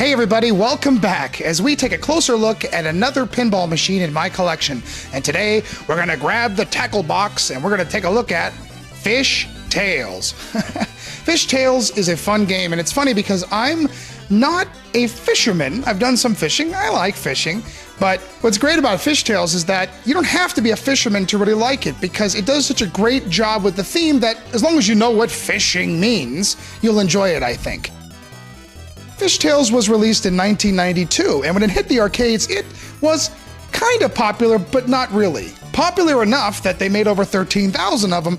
Hey everybody, welcome back as we take a closer look at another pinball machine in my collection. And today we're going to grab the tackle box and we're going to take a look at Fish Tales. Fish Tales is a fun game, and it's funny because I'm not a fisherman. I've done some fishing, I like fishing, but what's great about Fish Tales is that you don't have to be a fisherman to really like it, because it does such a great job with the theme that as long as you know what fishing means, you'll enjoy it, I think. Fish Tales was released in 1992, and when it hit the arcades, it was kind of popular, but not really. Popular enough that they made over 13,000 of them.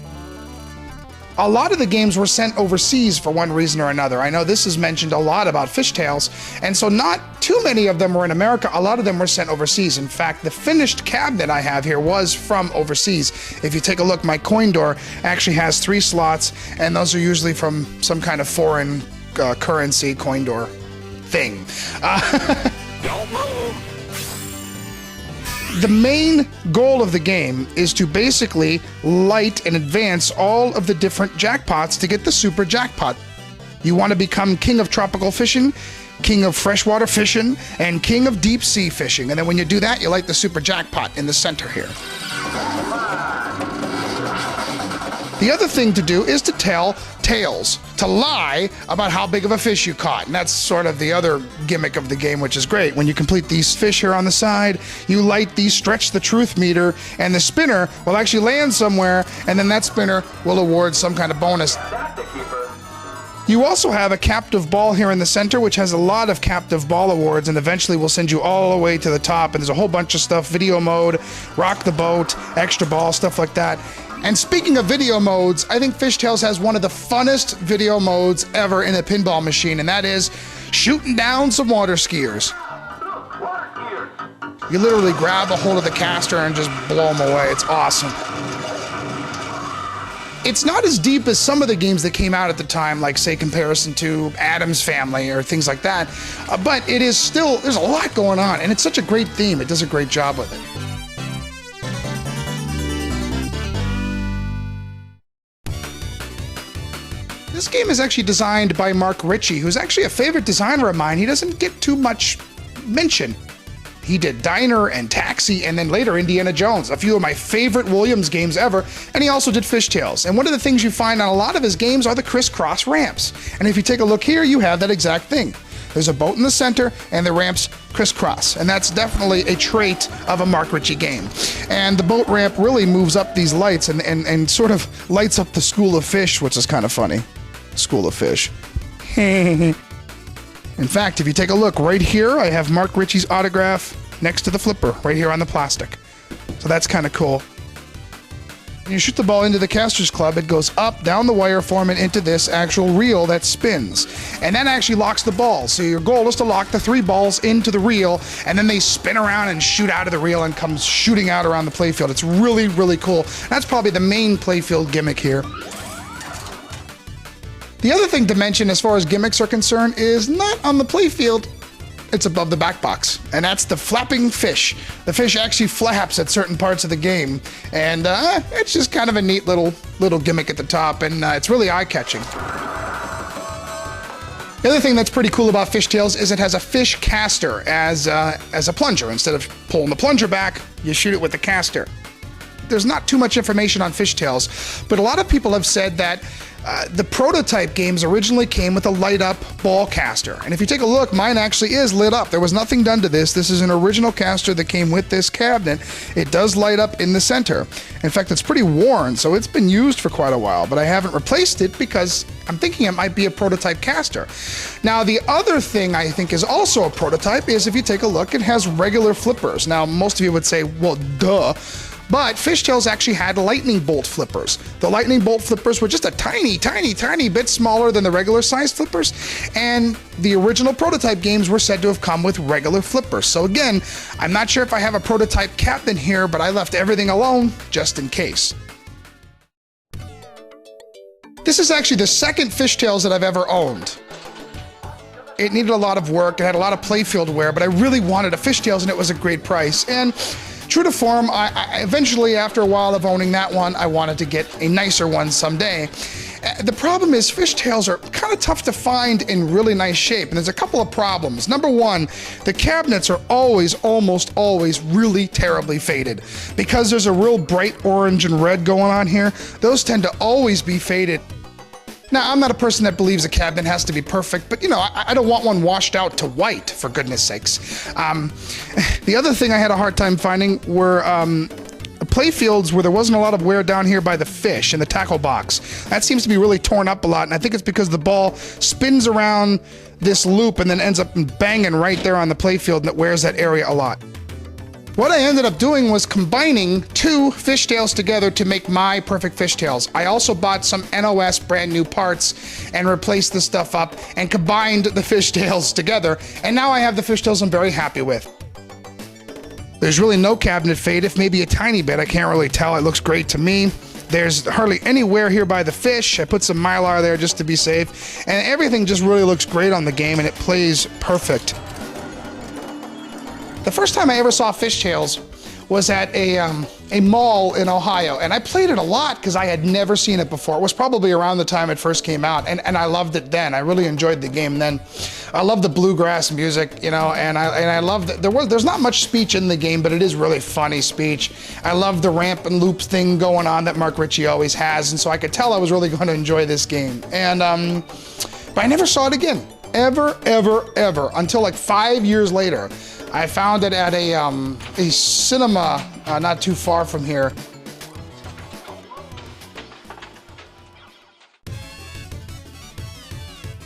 A lot of the games were sent overseas for one reason or another. I know this is mentioned a lot about Fish Tales, and so not too many of them were in America. A lot of them were sent overseas. In fact, the finished cabinet I have here was from overseas. If you take a look, my coin door actually has 3 slots, and those are usually from some kind of foreign currency coin door thing. Don't move. The main goal of the game is to basically light and advance all of the different jackpots to get the super jackpot. You want to become king of tropical fishing, king of freshwater fishing, and king of deep sea fishing. And then when you do that, you light the super jackpot in the center here. The other thing to do is to tell tales, to lie about how big of a fish you caught. And that's sort of the other gimmick of the game, which is great. When you complete these fish here on the side, you light the stretch the truth meter, and the spinner will actually land somewhere, and then that spinner will award some kind of bonus. You also have a captive ball here in the center, which has a lot of captive ball awards, and eventually will send you all the way to the top. And there's a whole bunch of stuff: video mode, rock the boat, extra ball, stuff like that. And speaking of video modes, I think Fish Tales has one of the funnest video modes ever in a pinball machine, and that is shooting down some water skiers. You literally grab a hold of the caster and just blow them away. It's awesome. It's not as deep as some of the games that came out at the time, like, say, comparison to Addams Family or things like that, but it is still, there's a lot going on, and it's such a great theme. It does a great job with it. This game is actually designed by Mark Ritchie, who's actually a favorite designer of mine. He doesn't get too much mention. He did Diner and Taxi, and then later Indiana Jones, a few of my favorite Williams games ever, and he also did Fish Tales. And one of the things you find on a lot of his games are the Crisscross Ramps. And if you take a look here, you have that exact thing. There's a boat in the center, and the ramps crisscross, and that's definitely a trait of a Mark Ritchie game. And the boat ramp really moves up these lights and sort of lights up the School of Fish, which is kind of funny. School of Fish. In fact, if you take a look right here, I have Mark Ritchie's autograph next to the flipper, right here on the plastic. So that's kind of cool. When you shoot the ball into the caster's club, it goes up, down the wire form, and into this actual reel that spins. And that actually locks the ball. So your goal is to lock the 3 balls into the reel, and then they spin around and shoot out of the reel and come shooting out around the playfield. It's really, really cool. That's probably the main playfield gimmick here. The other thing to mention as far as gimmicks are concerned is not on the playfield, it's above the back box, and that's the flapping fish. The fish actually flaps at certain parts of the game, and it's just kind of a neat little gimmick at the top, and it's really eye-catching. The other thing that's pretty cool about Fish Tales is it has a fish caster as a plunger. Instead of pulling the plunger back, you shoot it with the caster. There's not too much information on Fish Tales, but a lot of people have said that the prototype games originally came with a light-up ball caster. And if you take a look, mine actually is lit up. There was nothing done to this. This is an original caster that came with this cabinet. It does light up in the center. In fact, it's pretty worn, so it's been used for quite a while, but I haven't replaced it because I'm thinking it might be a prototype caster. Now, the other thing I think is also a prototype is, if you take a look, it has regular flippers. Now, most of you would say, well, duh. But Fish Tales actually had lightning bolt flippers. The lightning bolt flippers were just a tiny, tiny, tiny bit smaller than the regular size flippers, and the original prototype games were said to have come with regular flippers. So again, I'm not sure if I have a prototype cabinet here, but I left everything alone just in case. This is actually the second Fish Tales that I've ever owned. It needed a lot of work, it had a lot of playfield wear, but I really wanted a Fish Tales, and it was a great price. And true to form, I eventually, after a while of owning that one, I wanted to get a nicer one someday. The problem is fishtails are kind of tough to find in really nice shape, and there's a couple of problems. Number one, the cabinets are almost always really terribly faded. Because there's a real bright orange and red going on here, those tend to always be faded. Now, I'm not a person that believes a cabinet has to be perfect, but you know, I don't want one washed out to white, for goodness sakes. The other thing I had a hard time finding were play fields where there wasn't a lot of wear down here by the fish in the tackle box. That seems to be really torn up a lot, and I think it's because the ball spins around this loop and then ends up banging right there on the play field, and it wears that area a lot. What I ended up doing was combining two fishtails together to make my perfect fishtails. I also bought some NOS brand new parts and replaced the stuff up and combined the fishtails together, and now I have the fishtails I'm very happy with. There's really no cabinet fade, if maybe a tiny bit, I can't really tell. It looks great to me. There's hardly any wear here by the fish. I put some Mylar there just to be safe, and everything just really looks great on the game, and it plays perfect. The first time I ever saw fishtails was at a mall in Ohio, and I played it a lot because I had never seen it before. It was probably around the time it first came out, and I loved it then. I really enjoyed the game then. I love the bluegrass music, you know, and I love that there's not much speech in the game, but it is really funny speech. I love the ramp and loop thing going on that Mark Ritchie always has, and so I could tell I was really going to enjoy this game. And but I never saw it again, ever, until like 5 years later. I found it at a cinema not too far from here.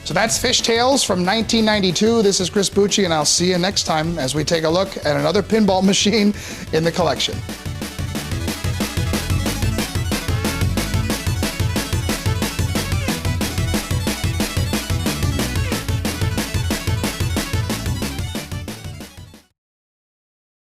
So that's Fishtails from 1992. This is Chris Bucci, and I'll see you next time as we take a look at another pinball machine in the collection.